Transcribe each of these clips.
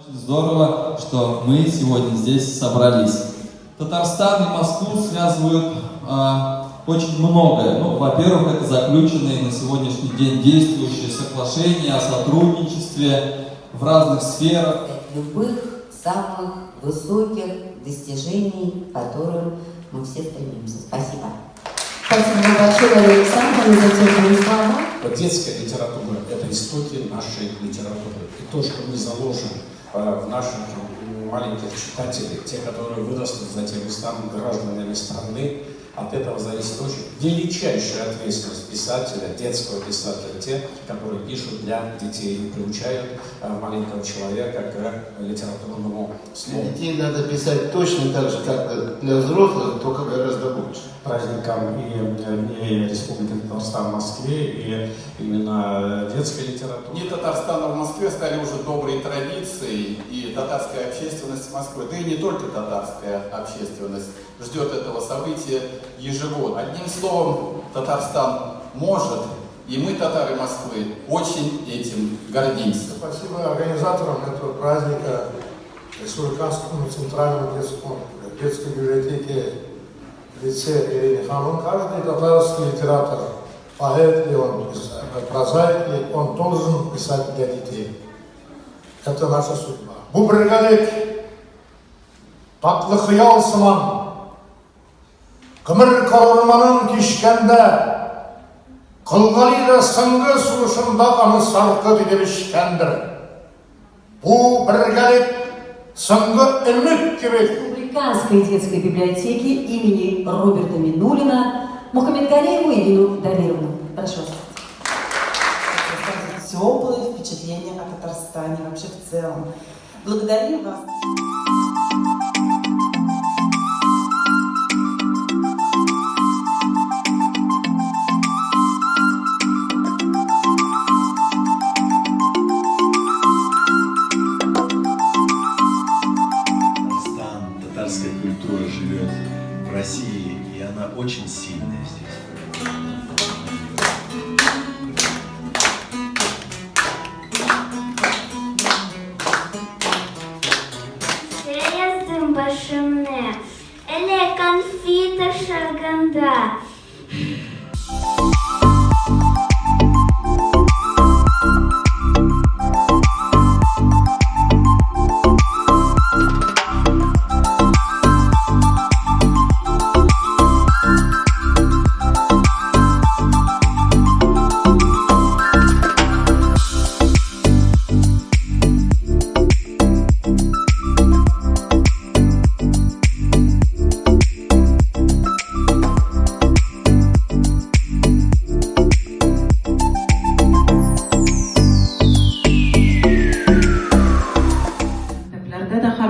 Очень здорово, что мы сегодня здесь собрались. Татарстан и Москву связывают очень многое. Ну, во-первых, это заключенные на сегодняшний день действующие соглашения о сотрудничестве в разных сферах. Любых самых высоких достижений, к которым мы все стремимся. Спасибо. Спасибо большое, Александр, за теплые слова. Детская литература – это истоки нашей литературы. И то, что мы заложим в наших маленьких читателей, те, которые вырастут, затем и станут гражданами страны, от этого зависит очень величайшая ответственность писателя, детского писателя, те, которые пишут для детей и приучают маленького человека к литературному слову. Для детей надо писать точно так же, как для взрослых, только гораздо больше. Праздником и Республики Татарстан в Москве, и именно детской литературы. Дни Татарстана в Москве стали уже доброй традицией, и татарская общественность Москвы, да и не только татарская общественность, ждет этого события ежегодно. Одним словом, Татарстан может, и мы, татары Москвы, очень этим гордимся. Спасибо организаторам этого праздника, Республиканскому центральному детской библиотеке лице Ирины Ханум. Каждый татарский литератор, поэт ли он, прозаик ли, он должен писать для детей. Это наша судьба. Bu birgalik, tatlı hıyal sıman, kımır kavurmanın kişkende, kılgalıyla sıngı suluşunda anı sarkı didirişkendir. Bu birgalik, sıngı ümit gibi. Республиканской детской библиотеки имени Роберта Минулина Мухаммедгалиеву Ирину Давировну. Прошу вас. Теплые впечатления о Татарстане вообще в целом. Благодарю вас. Татарская культура живет в России, и она очень сильная здесь. Срезым башымне, эле конфита шаганда.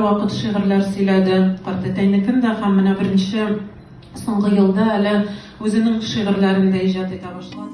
Вакыт шигырьләр сөйләде. Картәтәйнекен дә һәм менә беренче соңгы елда әле үзенең шигырьләрен дә иҗат итә башлады.